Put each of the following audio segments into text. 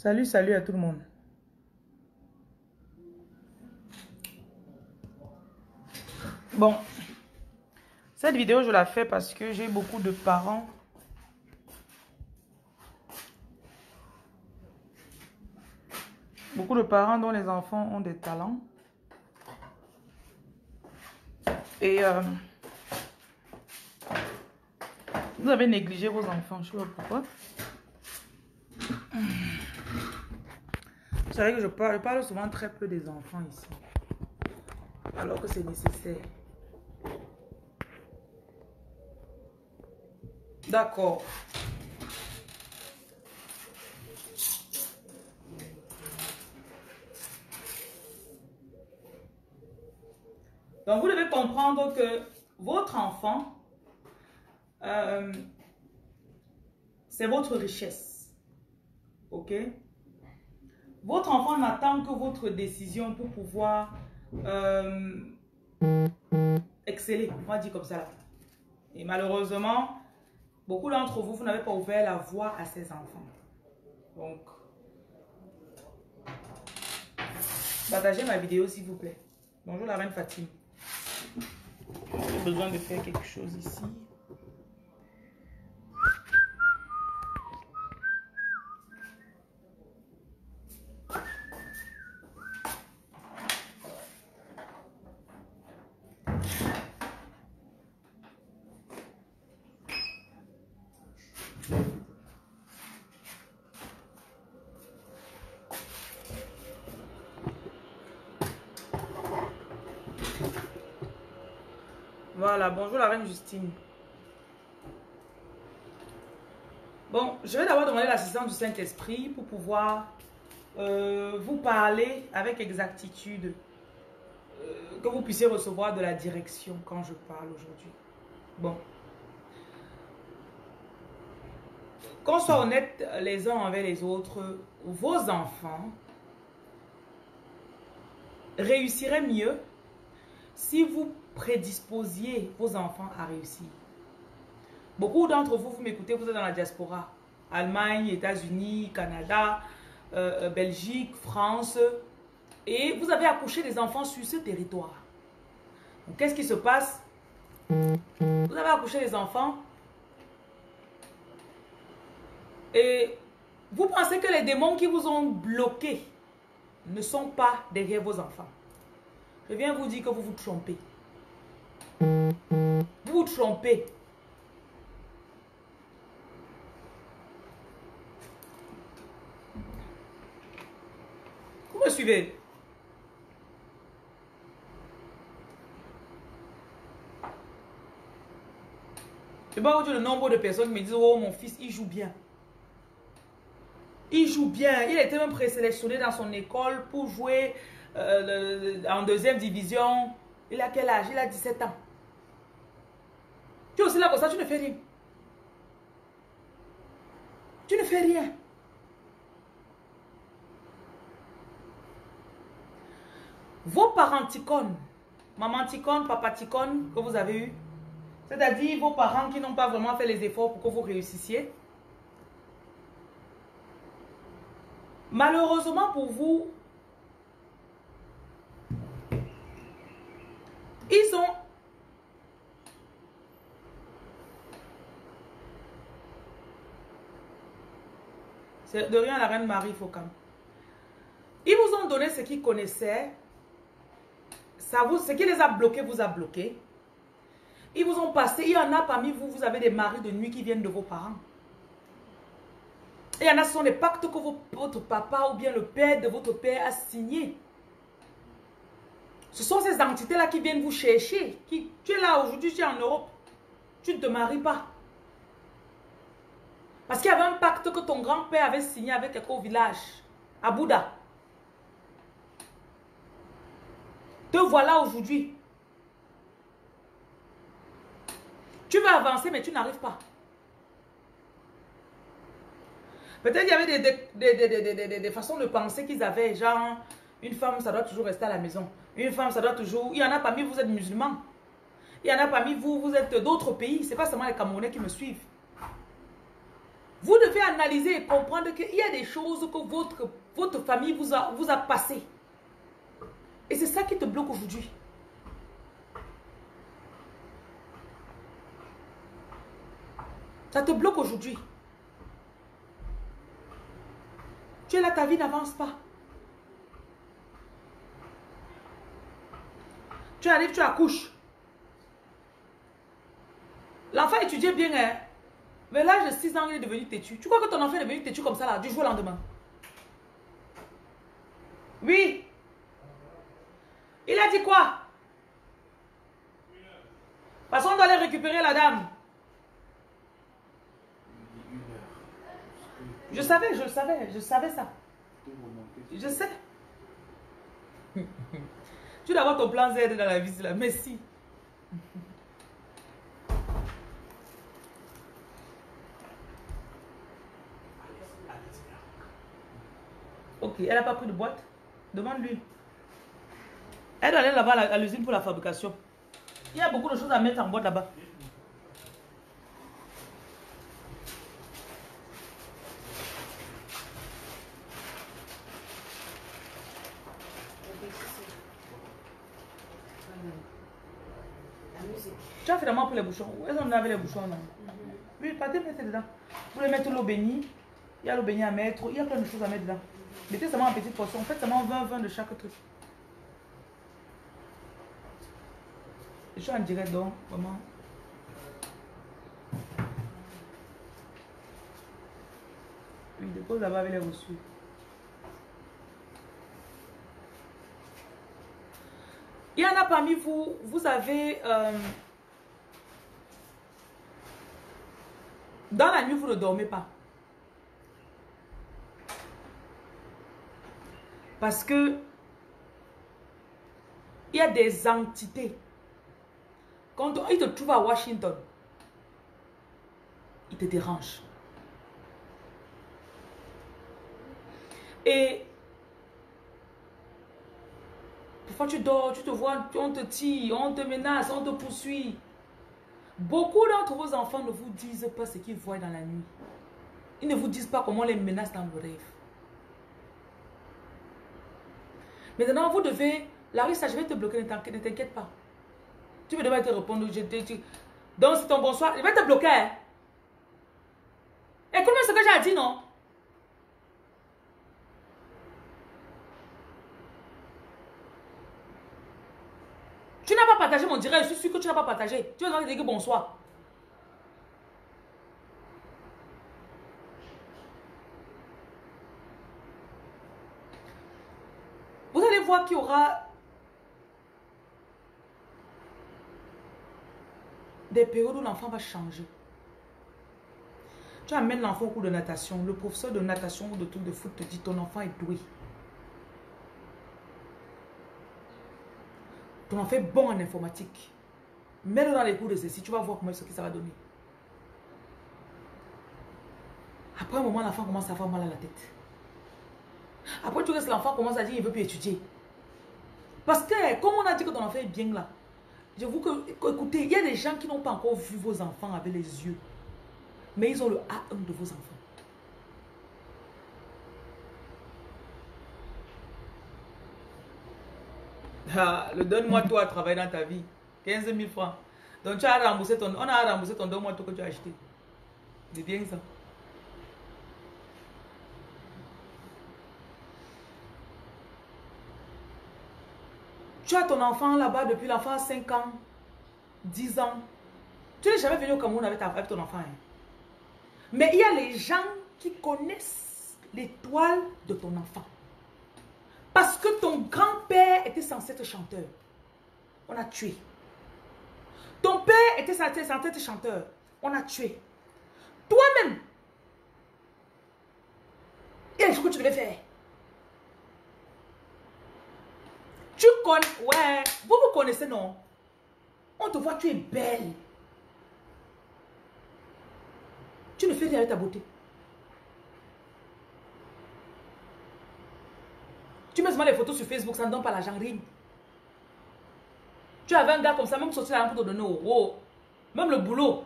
Salut, salut à tout le monde. Bon, cette vidéo, je la fais parce que j'ai beaucoup de parents. Beaucoup de parents dont les enfants ont des talents. Et vous avez négligé vos enfants, je sais pas pourquoi. Vous savez que je parle souvent très peu des enfants ici. Alors que c'est nécessaire. D'accord. Donc, vous devez comprendre que votre enfant, c'est votre richesse. OK? Votre enfant n'attend que votre décision pour pouvoir exceller. On va dire comme ça. Là. Et malheureusement, beaucoup d'entre vous, vous n'avez pas ouvert la voie à ces enfants. Donc, partagez ma vidéo s'il vous plaît. Bonjour la reine Fatime. J'ai besoin de faire quelque chose ici. Voilà, bonjour la reine Justine. Bon, je vais d'abord demander l'assistance du Saint-Esprit pour pouvoir vous parler avec exactitude, que vous puissiez recevoir de la direction quand je parle aujourd'hui. Bon. Qu'on soit honnête les uns envers les autres, vos enfants réussiraient mieux si vous prédisposiez vos enfants à réussir. Beaucoup d'entre vous, vous m'écoutez, vous êtes dans la diaspora. Allemagne, États-Unis, Canada, Belgique, France. Et vous avez accouché des enfants sur ce territoire. Qu'est-ce qui se passe? Vous avez accouché des enfants. Et vous pensez que les démons qui vous ont bloqué ne sont pas derrière vos enfants. Je viens vous dire que vous vous trompez. Vous vous trompez. Vous me suivez? Je ne sais pas vous dire le nombre de personnes qui me disent, oh mon fils, il joue bien. Il joue bien. Il a été même présélectionné dans son école pour jouer en deuxième division. Il a quel âge? Il a 17 ans. Tu es aussi là comme ça, tu ne fais rien. Tu ne fais rien. Vos parenticônes, mamanticônes, papaticônes que vous avez eu, c'est-à-dire vos parents qui n'ont pas vraiment fait les efforts pour que vous réussissiez, malheureusement pour vous, ils ont c'est de rien la reine Marie Focam. Ils vous ont donné ce qu'ils connaissaient. Ce qui les a bloqués vous a bloqué. Ils vous ont passé. Il y en a parmi vous, vous avez des maris de nuit qui viennent de vos parents. Il y en a, ce sont des pactes que votre papa ou bien le père de votre père a signé. Ce sont ces entités-là qui viennent vous chercher. Tu es là aujourd'hui, tu es en Europe. Tu ne te maries pas. Parce qu'il y avait un pacte que ton grand-père avait signé avec quelqu'un au village, à Bouddha. Te voilà aujourd'hui. Tu veux avancer, mais tu n'arrives pas. Peut-être qu'il y avait des façons de penser qu'ils avaient. Genre, une femme, ça doit toujours rester à la maison. Une femme, ça doit toujours... Il y en a parmi vous, vous êtes musulmans. Il y en a parmi vous, vous êtes d'autres pays. Ce n'est pas seulement les Camerounais qui me suivent. Vous devez analyser et comprendre qu'il y a des choses que votre famille vous a passées. Et c'est ça qui te bloque aujourd'hui. Ça te bloque aujourd'hui. Tu es là, ta vie n'avance pas. Tu arrives, tu accouches. L'enfant étudiait bien, hein. Mais là, l'âge de 6 ans, il est devenu têtu. Tu crois que ton enfant est devenu têtu comme ça, là, du jour au lendemain? Oui. Il a dit quoi? Parce qu'on doit aller récupérer la dame. Je savais ça. Je sais. Tu dois avoir ton plan Z dans la vie, là. Merci. Ok, elle n'a pas pris de boîte. Demande-lui. Elle doit aller là-bas à l'usine pour la fabrication. Il y a beaucoup de choses à mettre en boîte là-bas. Tu as finalement pris les bouchons. Où est-ce qu'on avait les bouchons là? Oui, partez mettre dedans. Vous voulez mettre l'eau bénie. Il y a l'eau bénie à mettre. Il y a plein de choses à mettre dedans. Mettez seulement en petite portion. Faites seulement 20 de chaque truc. Je suis en direct donc, vraiment. Oui, dépose là-bas avec les reçus. Il y en a parmi vous, vous avez... dans la nuit, vous ne dormez pas. Parce que il y a des entités. Quand ils te trouvent à Washington, ils te dérangent. Et parfois tu dors, tu te vois, on te tire, on te menace, on te poursuit. Beaucoup d'entre vos enfants ne vous disent pas ce qu'ils voient dans la nuit. Ils ne vous disent pas comment on les menace dans le rêve. Maintenant, vous devez... Larissa, je vais te bloquer, ne t'inquiète pas. Tu me devrais te répondre. Donc, c'est ton bonsoir. Je vais te bloquer. Hein? Écoute-moi ce que j'ai dit, non? Tu n'as pas partagé mon direct. Je suis sûr que tu n'as pas partagé. Tu vas te dire bonsoir. Vous allez voir qu'il y aura des périodes où l'enfant va changer. Tu amènes l'enfant au cours de natation. Le professeur de natation ou de truc de foot te dit ton enfant est doué. Ton enfant est bon en informatique. Mets-le dans les cours de ceci. Tu vas voir comment ce que ça va donner. Après un moment, l'enfant commence à avoir mal à la tête. Après, tu restes, l'enfant commence à dire qu'il ne veut plus étudier. Parce que, comme on a dit que ton enfant est bien là, je vous écoutez, il y a des gens qui n'ont pas encore vu vos enfants avec les yeux. Mais ils ont le A1 de vos enfants. Ah, le donne-moi toi à travailler dans ta vie. 15 000 francs. Donc tu as remboursé ton... On a remboursé ton donne-moi tout que tu as acheté. C'est bien ça. Tu as ton enfant là-bas depuis l'enfant à 5 ans, 10 ans. Tu n'es jamais venu au Cameroun avec ton enfant. Hein. Mais il y a les gens qui connaissent l'étoile de ton enfant. Parce que ton grand-père était censé être chanteur. On a tué. Ton père était censé être chanteur. On a tué. Toi-même, il y a des choses que tu devais faire. Tu connais, ouais, vous connaissez, non? On te voit, tu es belle. Tu ne fais rien avec ta beauté. Tu mets seulement les photos sur Facebook, ça ne donne pas l'argent, rien. Tu avais un gars comme ça, même sorti la lampe pour te donner au même le boulot.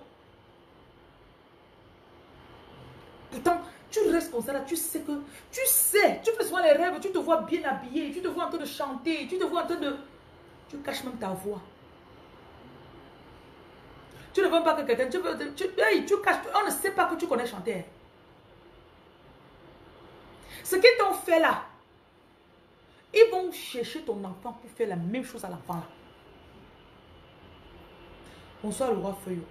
pourtant, tu restes comme ça là, tu sais, tu fais souvent les rêves, tu te vois bien habillé, tu te vois en train de chanter, tu te vois en train de... Tu caches même ta voix. Tu ne veux pas que quelqu'un... Tu caches... On ne sait pas que tu connais chanter. Ce qu'ils t'ont fait là, ils vont chercher ton enfant pour faire la même chose à l'enfant là. Bonsoir le roi Feuillot.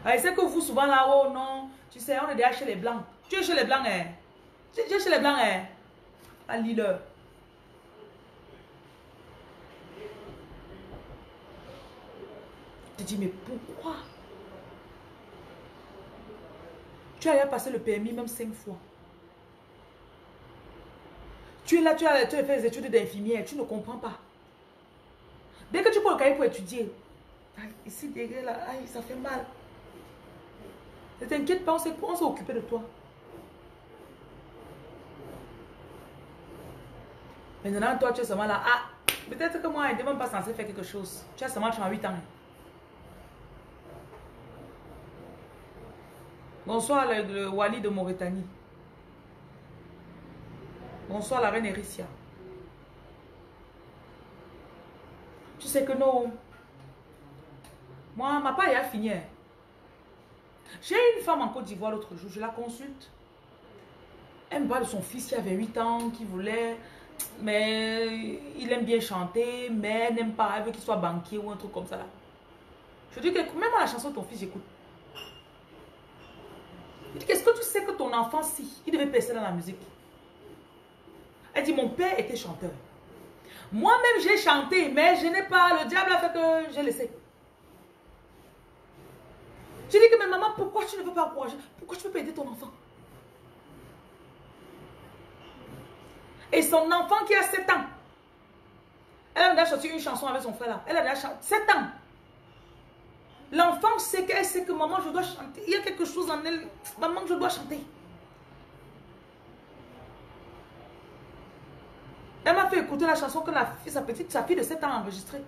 C'est que vous souvent là, oh non, tu sais, on est déjà chez les blancs. Tu es chez les blancs, hein? Tu es chez les blancs, hein? À Lille. Tu te dis, mais pourquoi? Tu as passé le permis même 5 fois. Tu es là, tu as fait les études d'infirmière, tu ne comprends pas. Dès que tu prends le cahier pour étudier, ici, derrière là, aïe, ça fait mal. Ne t'inquiète pas, on s'est occupé de toi. Maintenant, toi, tu es seulement là. Ah, peut-être que moi, je n'étais même pas censé faire quelque chose. Tu as seulement 38 ans. Bonsoir, le Wali de Mauritanie. Bonsoir, la reine Erissia. Tu sais que non. Moi, ma part a fini. J'ai une femme en Côte d'Ivoire l'autre jour, je la consulte. Elle me parle de son fils qui avait 8 ans, qui voulait, mais il aime bien chanter, mais elle n'aime pas, elle veut qu'il soit banquier ou un truc comme ça. Là. Je dis que même la chanson de ton fils, j'écoute. Je dis, qu'est-ce que tu sais que ton enfant, si, il devait percer dans la musique? Elle dit, mon père était chanteur. Moi-même, j'ai chanté, mais je n'ai pas, le diable a fait que j'ai laissé. Je dis que, mais maman, pourquoi tu ne veux pas encourager? Pourquoi tu ne peux pas aider ton enfant? Et son enfant qui a 7 ans, elle a déjà chanté une chanson avec son frère là. Elle a déjà chanté 7 ans. L'enfant sait qu'elle sait que maman, je dois chanter. Il y a quelque chose en elle. Maman, je dois chanter. Elle m'a fait écouter la chanson que sa fille de 7 ans a enregistrée.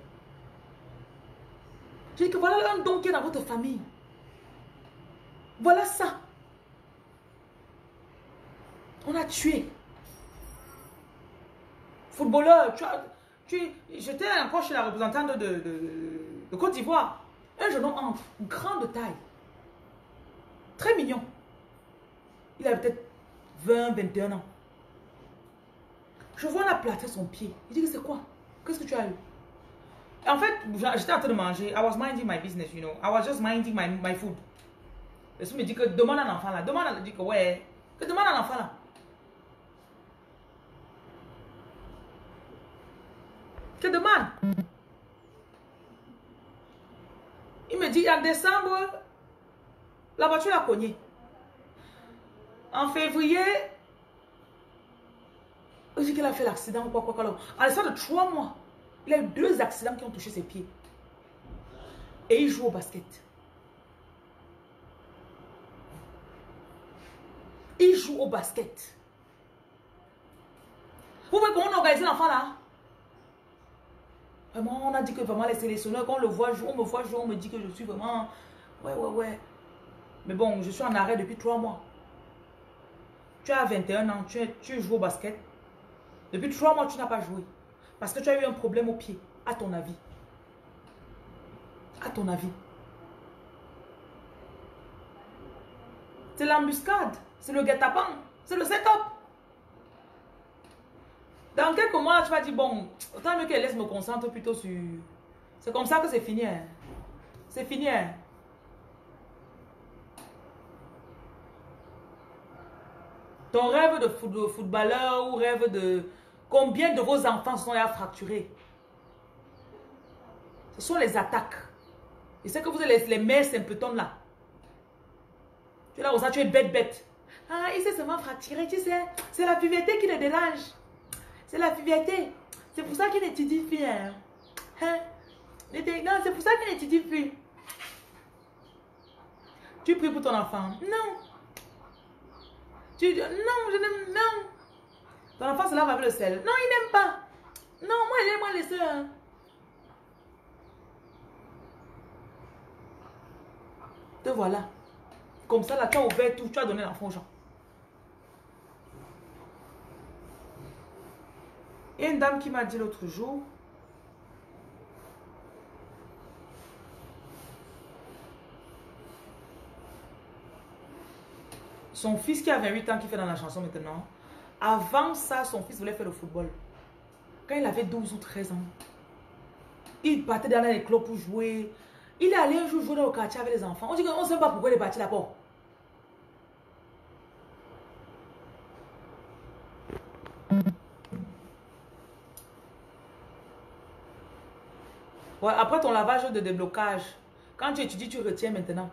Je dis que voilà un don qui est dans votre famille. Voilà ça. On a tué. Footballeur, j'étais encore chez la représentante de Côte d'Ivoire. Un jeune homme entre, grand de taille. Très mignon. Il avait peut-être 20, 21 ans. Je vois la plater son pied. Il dit que c'est quoi? Qu'est-ce que tu as eu? En fait, j'étais en train de manger. I was minding my business, you know. I was just minding my food. Et ça me dit que demande à un enfant là. Demande à dit que ouais. Que demande à un enfant là. Que demande. Il me dit en décembre, la voiture a cogné. En février, il dit qu'il a fait l'accident ou quoi. En l'espace de 3 mois, il a eu 2 accidents qui ont touché ses pieds. Et il joue au basket. Il joue au basket. Vous voyez comment on organise l'enfant là? Vraiment, on a dit que vraiment les sélectionneurs, quand on le voit jouer, on me voit jouer, on me dit que je suis vraiment... Ouais. Mais bon, je suis en arrêt depuis 3 mois. Tu as 21 ans, tu joues au basket. Depuis 3 mois, tu n'as pas joué. Parce que tu as eu un problème au pied, à ton avis. À ton avis. C'est l'embuscade, c'est le guet-apens, c'est le setup. Dans quelques mois, tu vas dire, bon, autant mieux qu'elle laisse me concentrer plutôt sur... C'est comme ça que c'est fini. Hein. C'est fini. Hein. Ton rêve de footballeur ou rêve de... Combien de vos enfants sont là fracturés? Ce sont les attaques. Et c'est que vous avez les mères symptômes là. Tu es là, tu es bête. Ah, il s'est seulement fracturé, tu sais. C'est la puberté qui le dérange. C'est la puberté. C'est pour ça qu'il n'étudie plus. Hein? Non, c'est pour ça qu'il n'étudie plus. Tu pries pour ton enfant. Non. Tu dis, non, je n'aime, non. Ton enfant se lave avec le sel. Non, il n'aime pas. Non, moi, j'aime les soeurs. Te voilà. Comme ça, là, tu as ouvert tout, tu as donné l'enfant aux gens. Il y a une dame qui m'a dit l'autre jour, son fils qui a 28 ans, qui fait dans la chanson maintenant, avant ça, son fils voulait faire le football. Quand il avait 12 ou 13 ans, il partait dans les clubs pour jouer. Il est allé un jour jouer dans le quartier avec les enfants. On dit qu'on ne sait pas pourquoi il est parti là-bas. Ouais, après ton lavage de déblocage, quand tu étudies, tu retiens maintenant.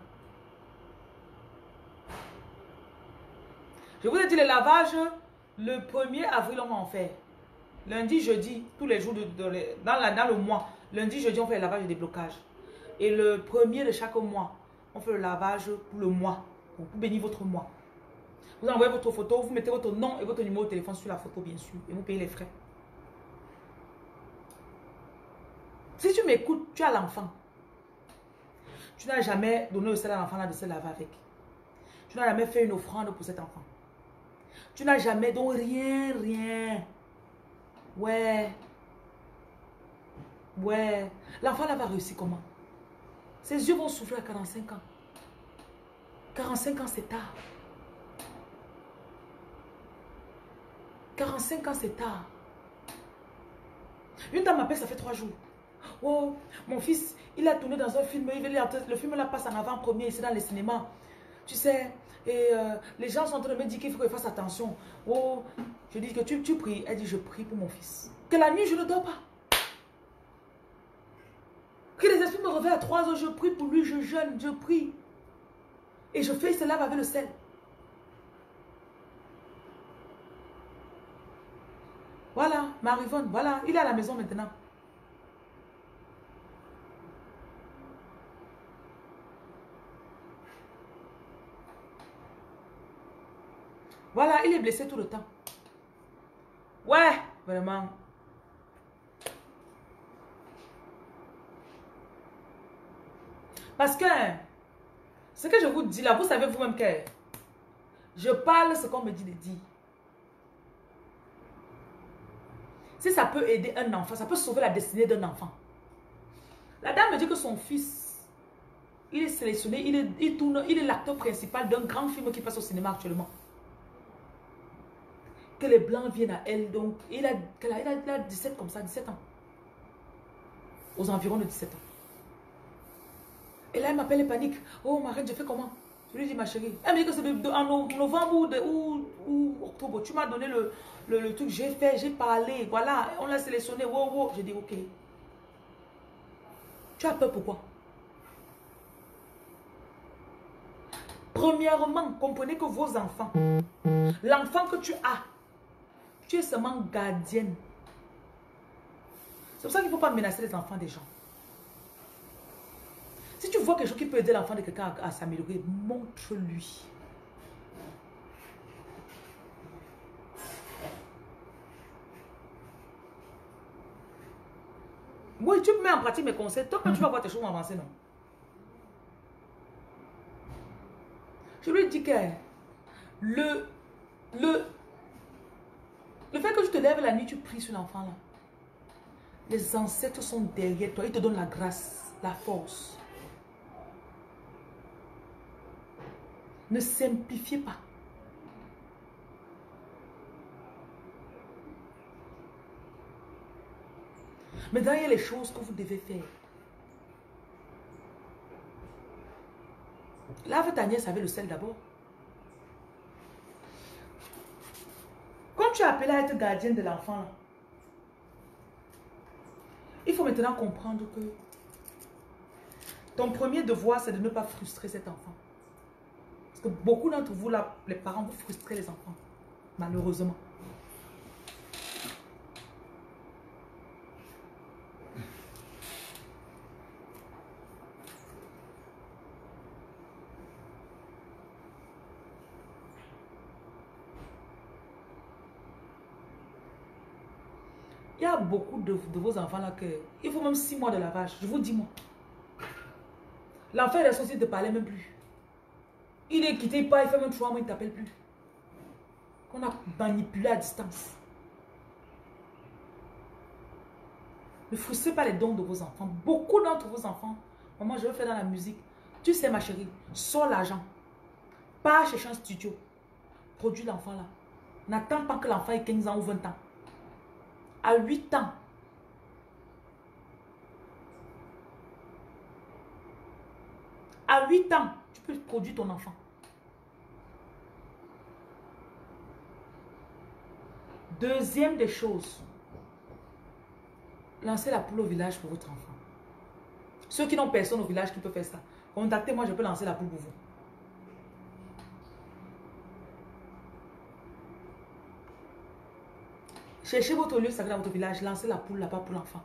Je vous ai dit, le lavage, le 1er avril, on va en faire. Lundi, jeudi, tous les jours dans le mois. Lundi, jeudi, on fait le lavage de déblocage. Et le 1er de chaque mois, on fait le lavage pour le mois. Donc, pour bénir votre mois. Vous envoyez votre photo, vous mettez votre nom et votre numéro de téléphone sur la photo, bien sûr. Et vous payez les frais. Si tu m'écoutes, tu as l'enfant. Tu n'as jamais donné le sel à l'enfant de se laver avec. Tu n'as jamais fait une offrande pour cet enfant. Tu n'as jamais donné rien, rien. Ouais. Ouais. L'enfant là va réussir comment? Ses yeux vont souffrir à 45 ans. 45 ans, c'est tard. 45 ans, c'est tard. Une dame m'appelle, ça fait 3 jours. Oh, mon fils, il a tourné dans un film. Le film là passe en avant-première ici dans les cinémas. Tu sais, et les gens sont en train de me dire qu'il faut que je fasse attention. Oh, je dis que tu pries. Elle dit, je prie pour mon fils. Que la nuit, je ne dors pas. Que les esprits me réveillent à 3 heures, je prie pour lui, je jeûne, je prie. Et je fais cela avec le sel. Voilà, Marivonne, voilà, il est à la maison maintenant. Voilà, il est blessé tout le temps. Ouais, vraiment. Parce que, ce que je vous dis là, vous savez vous-même que je parle ce qu'on me dit de dire. Si ça peut aider un enfant, ça peut sauver la destinée d'un enfant. La dame me dit que son fils, il est sélectionné, il est l'acteur principal d'un grand film qui passe au cinéma actuellement. Que les blancs viennent à elle, donc il a 17 comme ça, 17 ans. Aux environs de 17 ans. Et là, elle m'appelle et panique. Oh, ma reine, je fais comment? Je lui dis, ma chérie. Elle me dit que c'est en novembre ou octobre. Tu m'as donné le truc, j'ai fait, j'ai parlé. Voilà, on l'a sélectionné. Wow, wow. J'ai dit, ok. Tu as peur pourquoi? Premièrement, comprenez que vos enfants, l'enfant que tu as, tu es seulement gardienne. C'est pour ça qu'il ne faut pas menacer les enfants des gens. Si tu vois quelque chose qui peut aider l'enfant de quelqu'un à s'améliorer, montre-lui. Oui, tu mets en pratique mes conseils. Toi, quand tu vas voir tes choses avancer, non? Je lui dis que le fait que tu te lèves la nuit, tu pries sur l'enfant là. Les ancêtres sont derrière toi. Ils te donnent la grâce, la force. Ne simplifiez pas. Maintenant, il y a les choses que vous devez faire. Lave ta nièce avec le sel d'abord. Quand tu es appelé à être gardien de l'enfant, il faut maintenant comprendre que ton premier devoir, c'est de ne pas frustrer cet enfant. Parce que beaucoup d'entre vous, là, les parents, vous frustrez les enfants. Malheureusement. Il y a beaucoup de vos enfants là que il faut même 6 mois de lavage. Je vous dis moi. L'enfant est ressorti de parler même plus. Il est quitté pas, il fait même 3 mois, il ne t'appelle plus. Qu'on a manipulé à distance. Ne frustrez pas les dons de vos enfants. Beaucoup d'entre vos enfants, maman, je veux faire dans la musique. Tu sais, ma chérie, sors l'argent. Pas chercher un studio. Produis l'enfant là. N'attends pas que l'enfant ait 15 ans ou 20 ans. À 8 ans. À 8 ans, tu peux produire ton enfant. Deuxième des choses. Lancez la poule au village pour votre enfant. Ceux qui n'ont personne au village qui peut faire ça, contactez-moi, je peux lancer la poule pour vous. Cherchez votre lieu sacré dans votre village, lancez la poule là-bas pour l'enfant.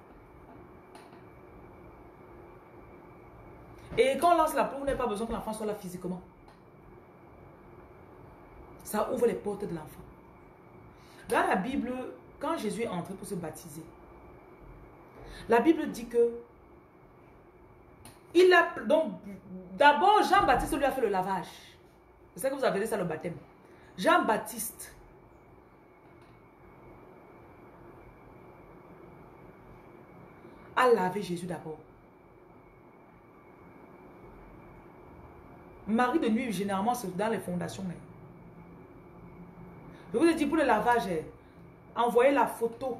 Et quand on lance la poule, vous n'avez pas besoin que l'enfant soit là physiquement. Ça ouvre les portes de l'enfant. Dans la Bible, quand Jésus est entré pour se baptiser, la Bible dit que donc d'abord Jean-Baptiste lui a fait le lavage. C'est ça que vous appelez ça le baptême. Jean-Baptiste a lavé Jésus d'abord. Marie de nuit, généralement, c'est dans les fondations. Mais je vous ai dit, pour le lavage, envoyez la photo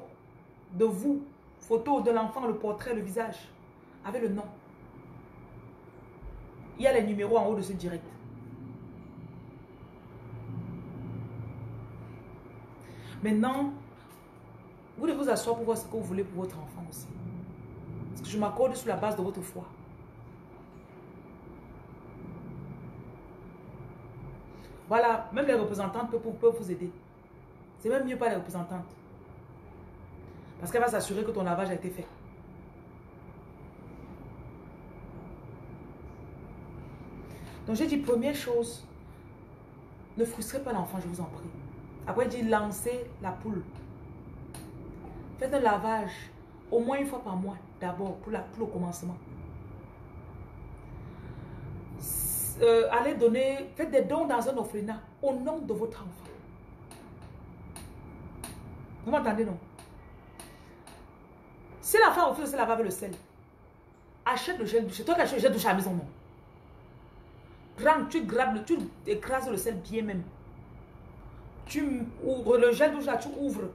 de vous, photo de l'enfant, le portrait, le visage, avec le nom. Il y a les numéros en haut de ce direct. Maintenant, vous devez vous asseoir pour voir ce que vous voulez pour votre enfant aussi. Parce que je m'accorde sur la base de votre foi. Voilà, même les représentantes peuvent vous aider. C'est même mieux pas les représentantes. Parce qu'elle va s'assurer que ton lavage a été fait. Donc j'ai dit, première chose, ne frustrez pas l'enfant, je vous en prie. Après, il dit, lancez la poule. Faites un lavage, au moins une fois par mois, d'abord, pour le commencement. Allez donner, faites des dons dans un orphelinat, au nom de votre enfant. Vous m'entendez, non? Si l'enfant refuse de se laver avec le sel, achète le gel douche. Toi qui achètes le gel douche à la maison, non? Prends, tu grabes, tu écrases le sel bien même. Tu ouvres le gel douche là, tu ouvres.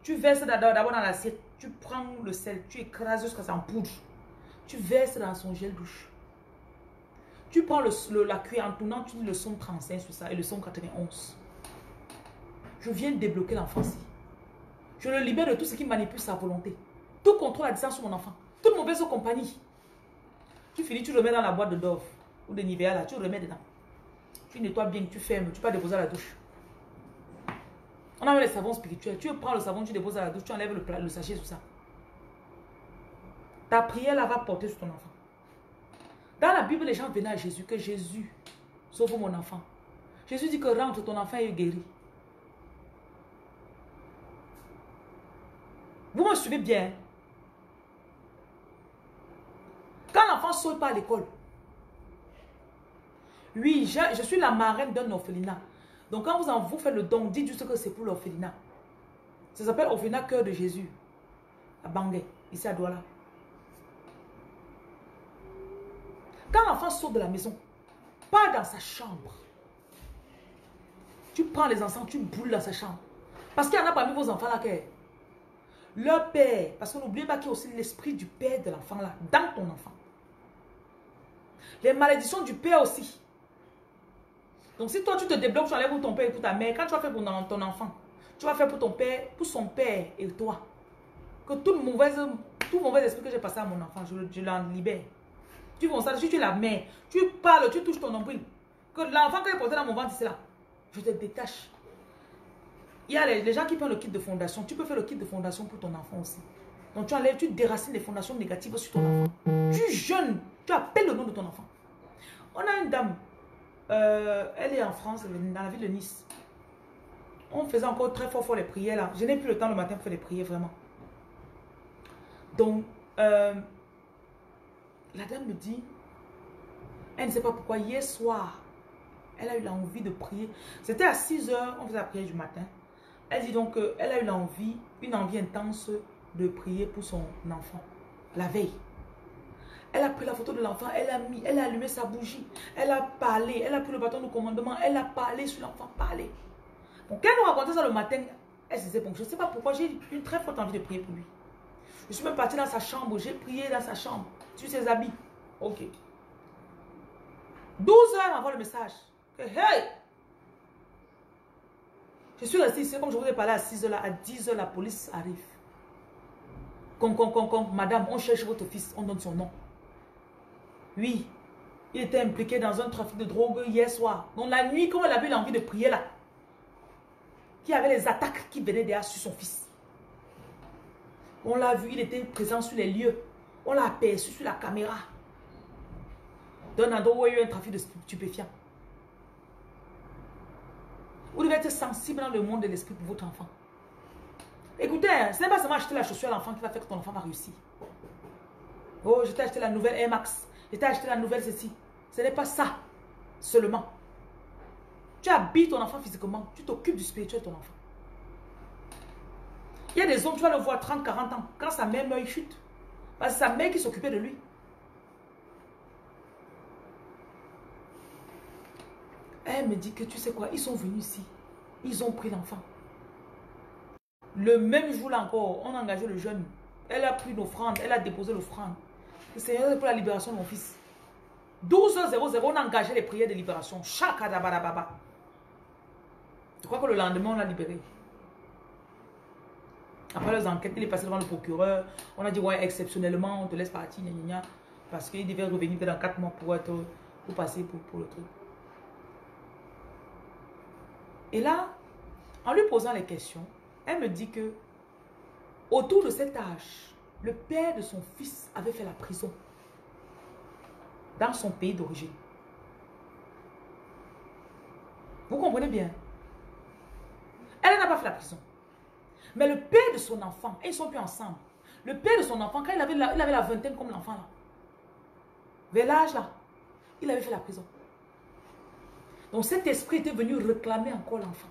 Tu verses d'abord dans l'assiette. Tu prends le sel, tu écrases jusqu'à ça en poudre. Tu verses dans son gel douche. Tu prends la cuillère en tournant, tu dis le son 35 sur ça et le son 91. Je viens de débloquer l'enfant ici. Je le libère de tout ce qui manipule sa volonté. Tout contrôle à distance sur mon enfant. Toute mauvaise compagnie. Tu finis, tu remets dans la boîte de Dove ou de Nivea là, tu remets dedans. Tu nettoies bien, tu fermes, tu peux déposer à la douche. On a les savons spirituels. Tu prends le savon, tu déposes à la douche, tu enlèves le sachet sur ça. Ta prière là va porter sur ton enfant. Dans la Bible, les gens venaient à Jésus, que Jésus sauve mon enfant. Jésus dit que rentre, ton enfant est guéri. Vous me suivez bien. Quand l'enfant ne saute pas à l'école, oui, je suis la marraine d'un orphelinat. Donc quand vous faites le don, dites juste que c'est pour l'orphelinat. Ça s'appelle orphelinat Cœur de Jésus. À Bangui, ici à Douala. Quand l'enfant sort de la maison, pas dans sa chambre. Tu prends les enfants, tu boules dans sa chambre. Parce qu'il y en a parmi vos enfants là que leur père, parce que n'oubliez pas qu'il y a aussi l'esprit du père de l'enfant là, dans ton enfant. Les malédictions du père aussi. Donc si toi tu te débloques, tu enlèves pour ton père et pour ta mère, quand tu vas faire pour ton enfant, tu vas faire pour ton père, pour son père et toi. Que tout mauvais esprit que j'ai passé à mon enfant, je l'en libère. Tu vois ça, si tu es la mère, tu parles, tu touches ton nombril. Que l'enfant que j'ai porté dans mon ventre, c'est là. Je te détache. Il y a les gens qui prennent le kit de fondation. Tu peux faire le kit de fondation pour ton enfant aussi. Donc tu enlèves, tu déracines les fondations négatives sur ton enfant. Tu jeûnes, tu appelles le nom de ton enfant. On a une dame, elle est en France, dans la ville de Nice. On faisait encore très fort les prières là. Je n'ai plus le temps le matin pour faire les prières vraiment. Donc, la dame me dit, elle ne sait pas pourquoi, hier soir, Elle a eu l'envie de prier. C'était à 6 heures, on faisait la prière du matin. Elle dit donc qu'elle a eu l'envie, une envie intense de prier pour son enfant. La veille. Elle a pris la photo de l'enfant, elle a allumé sa bougie. Elle a parlé, elle a pris le bâton de commandement, elle a parlé sur l'enfant, parlé. Donc quand elle nous racontait ça le matin, elle se disait, bon, je ne sais pas pourquoi, j'ai une très forte envie de prier pour lui. Je suis même partie dans sa chambre, j'ai prié dans sa chambre, sur ses habits. Ok. 12 heures avant le message. Hey! Je suis restée ici, comme je vous ai parlé à 6 heures, là, à 10 heures, la police arrive. Madame, on cherche votre fils, on donne son nom. Oui, il était impliqué dans un trafic de drogue hier soir. Donc la nuit, quand elle avait l'envie de prier là, qu'il y avait les attaques qui venaient derrière sur son fils. On l'a vu, il était présent sur les lieux. On l'a aperçu sur la caméra. D'un endroit où il y a eu un trafic de stupéfiants. Vous devez être sensible dans le monde de l'esprit pour votre enfant. Écoutez, ce n'est pas seulement acheter la chaussure à l'enfant qui va faire que ton enfant va réussir. Oh, je t'ai acheté la nouvelle Air Max. Je t'ai acheté la nouvelle ceci. Ce n'est pas ça seulement. Tu habilles ton enfant physiquement. Tu t'occupes du spirituel de ton enfant. Il y a des hommes, tu vas le voir 30, 40 ans. Quand sa mère meurt, il chute. Parce que c'est sa mère qui s'occupait de lui. Elle me dit que tu sais quoi, ils sont venus ici. Ils ont pris l'enfant. Le même jour là encore, on a engagé le jeune. Elle a pris l'offrande, elle a déposé l'offrande. Le Seigneur est pour la libération de mon fils. 12h00, on a engagé les prières de libération. Chakadabadababa. Je crois que le lendemain, on l'a libéré. Après les enquêtes, il est passé devant le procureur. On a dit, ouais, exceptionnellement, on te laisse partir, gna, gna, gna, parce qu'il devait revenir dans 4 mois pour passer pour le truc. Et là, en lui posant les questions, elle me dit que autour de cet âge, le père de son fils avait fait la prison dans son pays d'origine. Vous comprenez bien? Elle n'a pas fait la prison. Mais le père de son enfant, ils ne sont plus ensemble. Le père de son enfant, quand il avait la vingtaine comme l'enfant là, vers l'âge là, il avait fait la prison. Donc cet esprit était venu réclamer encore l'enfant.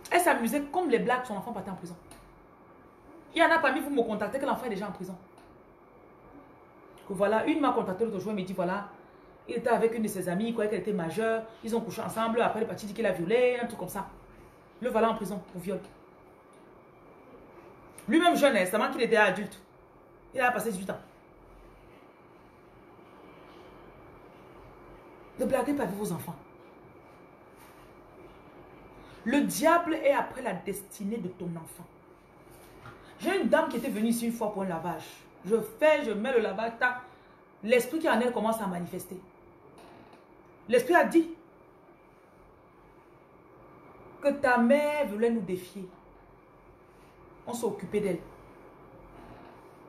Elle s'amusait comme les blagues, son enfant partait en prison. Il y en a parmi vous me contactez que l'enfant est déjà en prison. Que voilà, une m'a contacté l'autre jour, elle me dit voilà, il était avec une de ses amies, il croyait qu'elle était majeure, ils ont couché ensemble, après le parti dit qu'il a violé, un truc comme ça. Le voilà en prison pour viol. Lui-même jeune, c'est seulement qu'il était adulte. Il a passé 18 ans. Ne blaguez pas avec vos enfants. Le diable est après la destinée de ton enfant. J'ai une dame qui était venue ici une fois pour un lavage. Je mets le lavage, l'esprit qui en elle commence à manifester. L'esprit a dit que ta mère voulait nous défier. On s'est occupé d'elle.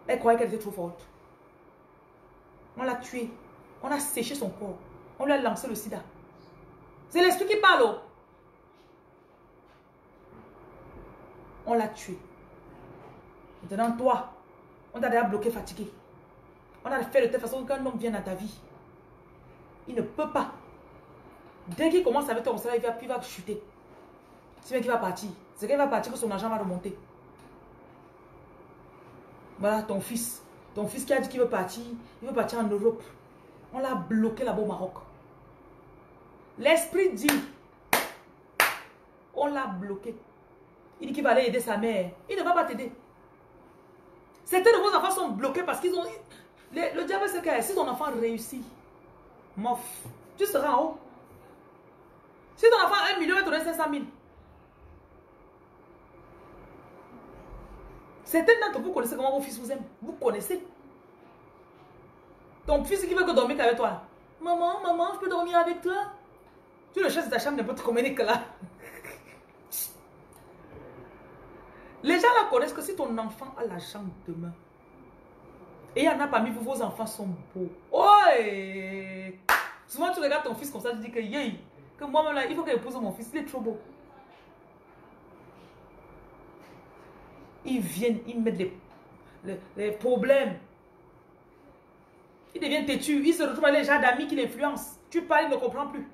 Elle croyait qu'elle était trop forte. On l'a tuée. On a séché son corps. On lui a lancé le sida. C'est l'esprit qui parle. On l'a tué. Maintenant, toi, on t'a déjà bloqué, fatigué. On a fait de telle façon qu'un homme vient dans ta vie. Il ne peut pas. Dès qu'il commence avec toi, il va chuter. C'est bien qu'il va partir. C'est qu'il va partir que son argent va remonter. Voilà, ton fils. Ton fils qui a dit qu'il veut partir. Il veut partir en Europe. On l'a bloqué là-bas au Maroc. L'esprit dit. On l'a bloqué. Il dit qu'il va aller aider sa mère. Il ne va pas t'aider. Certains de vos enfants sont bloqués parce qu'ils ont... Le diable, c'est que si ton enfant réussit, mof, tu seras en haut. Si ton enfant a 1 million, il va te donner 500 000. Certains d'entre vous connaissez comment vos fils vous aiment. Vous connaissez. Ton fils qui veut que dormir avec toi. Maman, je peux dormir avec toi? Tu le cherches de ta chambre, n'importe comment il est là. Les gens là connaissent que si ton enfant a la jambe demain, et il y en a parmi vous, vos enfants sont beaux. Ouais. Souvent tu regardes ton fils comme ça, tu dis que que moi-même là, il faut que j'épouse mon fils, il est trop beau. Ils viennent, ils mettent les problèmes. Ils deviennent têtus, ils se retrouvent avec les gens d'amis qui l'influencent. Tu parles, il ne comprend plus.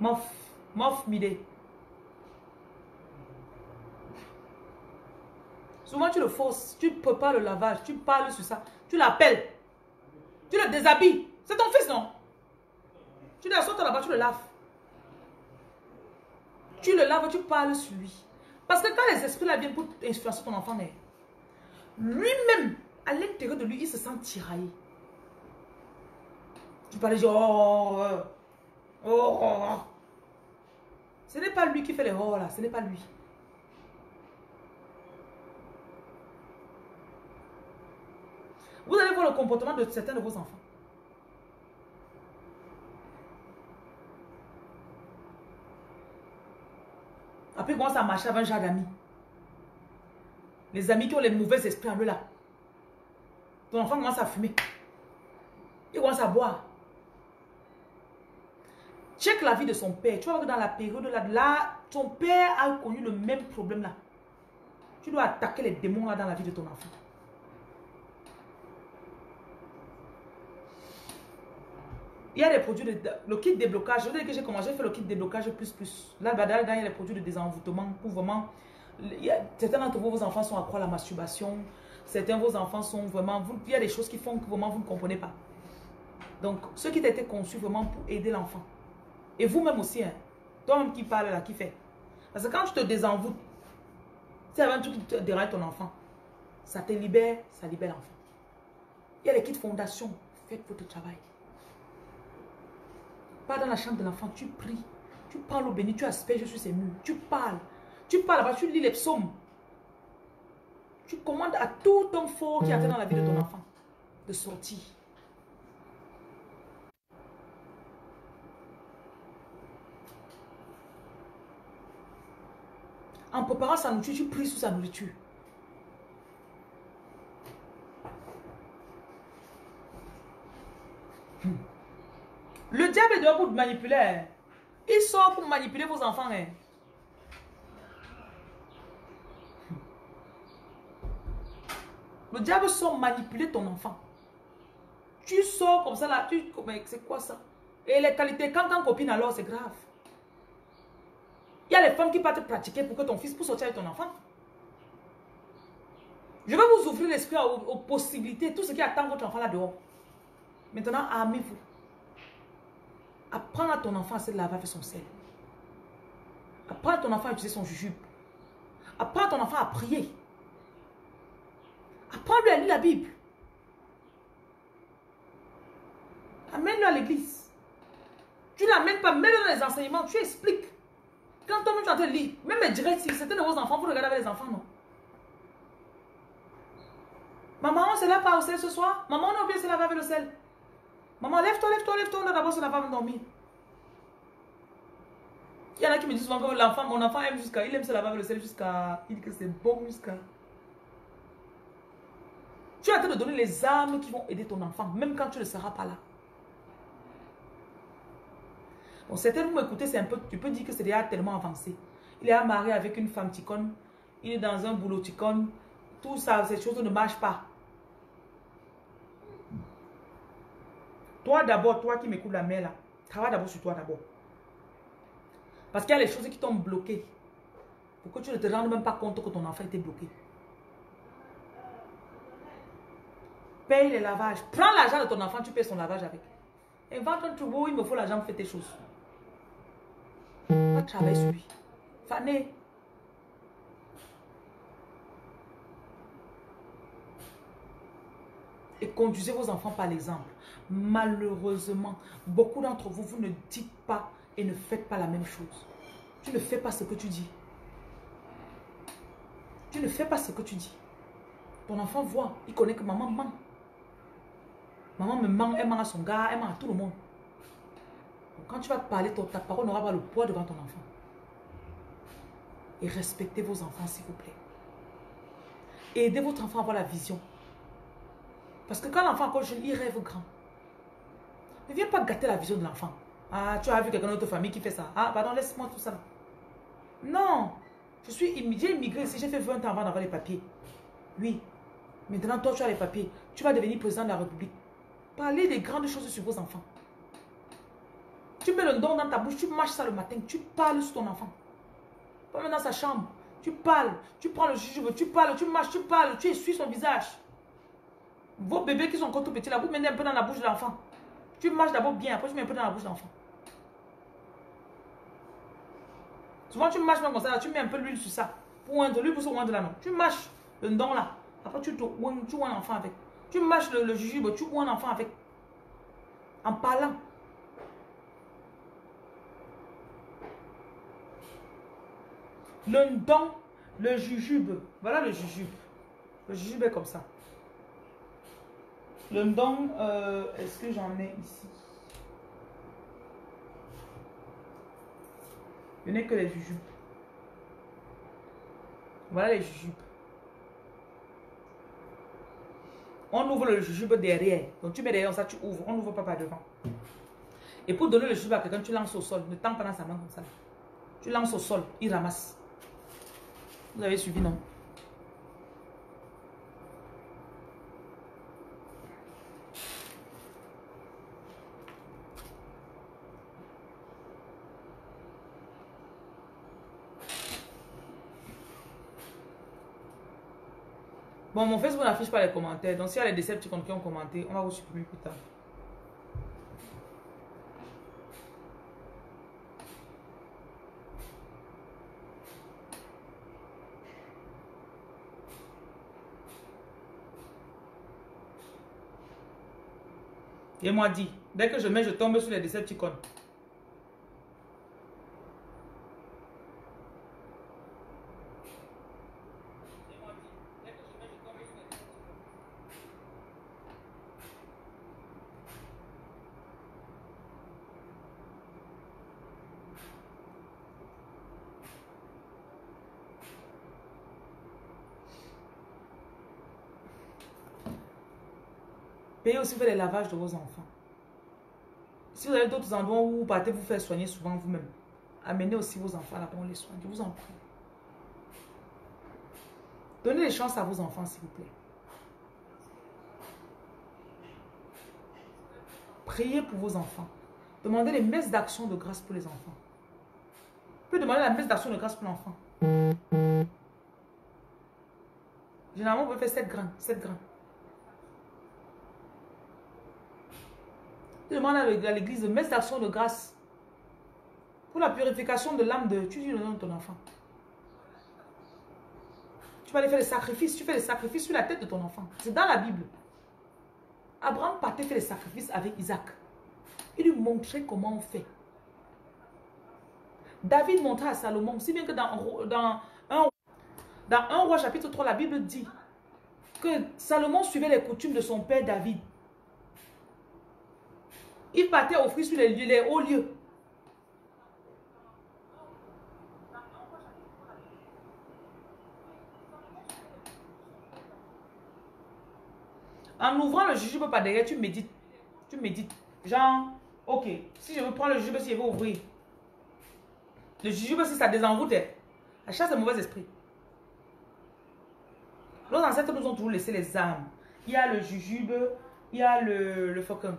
Mof midé. Souvent, tu le forces. Tu ne peux pas le lavage. Tu parles sur ça. Tu l'appelles. Tu le déshabilles. C'est ton fils, non? Tu le sortes là-bas, tu le laves. Tu le laves, tu parles sur lui. Parce que quand les esprits là viennent pour influencer ton enfant, lui-même, à l'intérieur de lui, il se sent tiraillé. Tu parles genre, oh. Ce n'est pas lui qui fait les oh là, ce n'est pas lui. Vous allez voir le comportement de certains de vos enfants. Après, il commence à marcher avec un genre d'amis. Les amis qui ont les mauvais esprits en eux là. Ton enfant commence à fumer. Il commence à boire. Check la vie de son père. Tu vois que dans la période là, ton père a connu le même problème là. Tu dois attaquer les démons là dans la vie de ton enfant. Il y a des produits le kit déblocage. Je veux dire que j'ai commencé à faire le kit déblocage plus. Là, il y a des produits de désenvoûtement pour vraiment. Certains d'entre vous, vos enfants sont accro à la masturbation. Certains de vos enfants sont vraiment. Il y a des choses qui font que vraiment vous ne comprenez pas. Donc, ce qui a été conçu vraiment pour aider l'enfant. Et vous-même aussi, hein, toi-même qui parle là, qui fait. Parce que quand tu te désenvoûtes, c'est un truc qui te dérange ton enfant. Ça te libère, ça libère l'enfant. Il y a les kits fondation. Faites votre travail. Pas dans la chambre de l'enfant, tu pries. Tu parles au béni, tu asperges sur ses murs. Tu parles. Tu parles là-bas, tu lis les psaumes. Tu commandes à tout homme fort qui attend dans la vie de ton enfant de sortir. En préparant sa nourriture, tu pries sur sa nourriture. Le diable est dehors pour te manipuler. Il sort pour manipuler vos enfants. Le diable sort manipuler ton enfant. Tu sors comme ça là, c'est quoi ça? Et les qualités, quand copine alors, c'est grave. Il y a les femmes qui partent pratiquer pour que ton fils puisse sortir avec ton enfant. Je vais vous ouvrir l'esprit aux possibilités, tout ce qui attend votre enfant là dehors. Maintenant, armez-vous. Apprends à ton enfant à se laver avec son sel. Apprends à ton enfant à utiliser son jujube. Apprends à ton enfant à prier. Apprends-lui à lire la Bible. Amène-le à l'église. Tu ne l'amènes pas, mets-le dans les enseignements, tu expliques. Quand toi-même tu es en train de lire, même les directs, si certains de vos enfants, vous regardez avec les enfants, non? Maman, on se lave pas au sel ce soir? Maman, on a oublié de se laver avec le sel. Maman, lève-toi, on a d'abord se laver avant de dormir. Il y en a qui me disent souvent que mon enfant aime il aime se laver avec le sel jusqu'à, il dit que c'est bon jusqu'à. Tu es en train de donner les armes qui vont aider ton enfant, même quand tu ne seras pas là. Bon, certains vous m'écoutez, c'est un peu, tu peux dire que c'est déjà tellement avancé. Il est marié avec une femme ticone, il est dans un boulot ticone, tout ça, ces choses ne marchent pas. Toi d'abord, toi qui m'écoutes la mère là, travaille d'abord sur toi d'abord. Parce qu'il y a les choses qui t'ont bloqué. Pour que tu ne te rendes même pas compte que ton enfant était bloqué. Paye les lavages. Prends l'argent de ton enfant, tu payes son lavage avec. Invente un trouveau, il me faut l'argent pour faire tes choses. Va travailler sur lui. Fané. Et conduisez vos enfants par l'exemple. Malheureusement, beaucoup d'entre vous, vous ne dites pas et ne faites pas la même chose. Tu ne fais pas ce que tu dis. Tu ne fais pas ce que tu dis. Ton enfant voit, il connaît que maman ment. Maman me ment, elle ment à son gars, elle ment à tout le monde. Donc, quand tu vas parler, ta parole n'aura pas le poids devant ton enfant. Et respectez vos enfants, s'il vous plaît. Et aidez votre enfant à avoir la vision. Parce que quand l'enfant est encore jeune, il rêve grand. Ne viens pas gâter la vision de l'enfant. Ah, tu as vu quelqu'un de notre famille qui fait ça. Ah, pardon, laisse-moi tout ça. Non. J'ai immigré ici, j'ai fait 20 ans avant d'avoir les papiers. Oui. Maintenant, toi, tu as les papiers. tu vas devenir président de la République. Parlez des grandes choses sur vos enfants. Tu mets le don dans ta bouche, tu mâches ça le matin, tu parles sur ton enfant. Pas même dans sa chambre, tu parles, tu prends le jujube, tu parles, tu mâches, tu parles, tu essuies son visage. Vos bébés qui sont encore tout petits là, vous mettez un peu dans la bouche de l'enfant. Tu mâches d'abord bien, après tu mets un peu dans la bouche de l'enfant. Souvent tu mâches même comme ça, là, tu mets un peu d'huile sur ça. Pour oindre, l'huile pour se oindre là non. Tu mâches le don là, après tu oins l'enfant avec. Tu mâches le jujube, tu oins l'enfant avec. En parlant. Le don, le jujube. Voilà le jujube. Le jujube est comme ça. Le don, est-ce que j'en ai ici? Je n'ai que les jujubes. Voilà les jujubes. On ouvre le jujube derrière. Donc tu mets derrière ça, tu ouvres. On n'ouvre pas par devant. Et pour donner le jujube à quelqu'un, tu lances au sol. Ne tends pas dans sa main comme ça. Tu lances au sol, il ramasse. Vous avez suivi, non? Bon, mon Facebook n'affiche pas les commentaires. Donc, s'il y a les Decepticons qui ont commenté, on va vous supprimer plus tard. Et moi dit, dès que je mets, je tombe sur les Decepticons. Payez aussi pour les lavages de vos enfants. Si vous avez d'autres endroits où vous partez vous faire soigner souvent vous-même, amenez aussi vos enfants là-bas, on les soigne. Je vous en prie. Donnez les chances à vos enfants, s'il vous plaît. Priez pour vos enfants. Demandez les messes d'action de grâce pour les enfants. Vous pouvez demander la messe d'action de grâce pour l'enfant. Généralement, vous pouvez faire 7 grains. 7 grains. Tu demandes à l'église de messe d'action de grâce pour la purification de l'âme de... Tu dis le nom de ton enfant. Tu vas aller faire des sacrifices. Tu fais des sacrifices sur la tête de ton enfant. C'est dans la Bible. Abraham partait faire des sacrifices avec Isaac. Il lui montrait comment on fait. David montrait à Salomon, si bien que dans 1 roi chapitre 3, la Bible dit que Salomon suivait les coutumes de son père David. Il partait offrir sur les hauts lieux. En ouvrant le jujube par derrière, tu médites. Tu médites. Genre, ok, si je veux prendre le jujube, si je veux ouvrir. Le jujube, si ça désenvoûte, ça chasse les mauvais esprits. Nos ancêtres nous ont toujours laissé les armes. Il y a le jujube, il y a le faucon,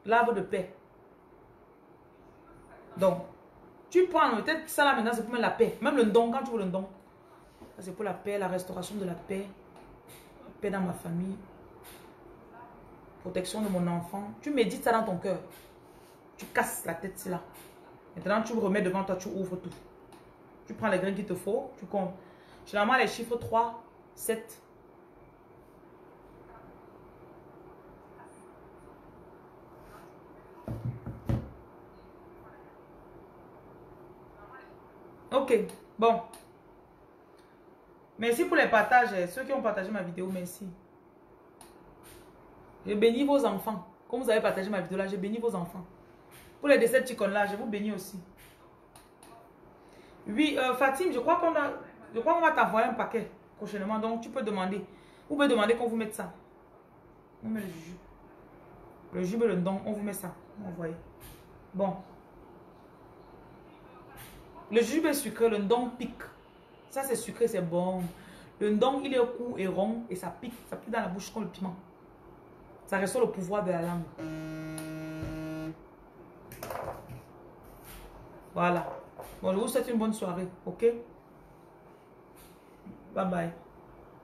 l'arbre de paix. Donc, tu prends peut-être ça là maintenant, c'est pour mettre la paix. Même le don, quand tu veux le don. C'est pour la paix, la restauration de la paix. La paix dans ma famille. Protection de mon enfant. Tu médites ça dans ton cœur. Tu casses la tête, c'est là. Maintenant, tu remets devant toi, tu ouvres tout. Tu prends les graines qu'il te faut, tu comptes. Généralement, les chiffres 3, 7. Ok, bon. Merci pour les partages. Ceux qui ont partagé ma vidéo, merci. Je bénis vos enfants. Comme vous avez partagé ma vidéo là, je bénis vos enfants. Pour les Decepticons là, je vous bénis aussi. Oui, Fatim, je crois qu'on va t'envoyer un paquet prochainement. Donc, tu peux demander. Vous pouvez demander qu'on vous mette ça. On met le jujube. Le jujube et le don, on vous met ça. On envoie. Bon. Le jujube est sucré, le don pique. Ça, c'est sucré, c'est bon. Le don, il est court et rond et ça pique. Ça pique dans la bouche comme le piment. Ça reste le pouvoir de la langue. Voilà. Bon, je vous souhaite une bonne soirée. Ok? Bye bye.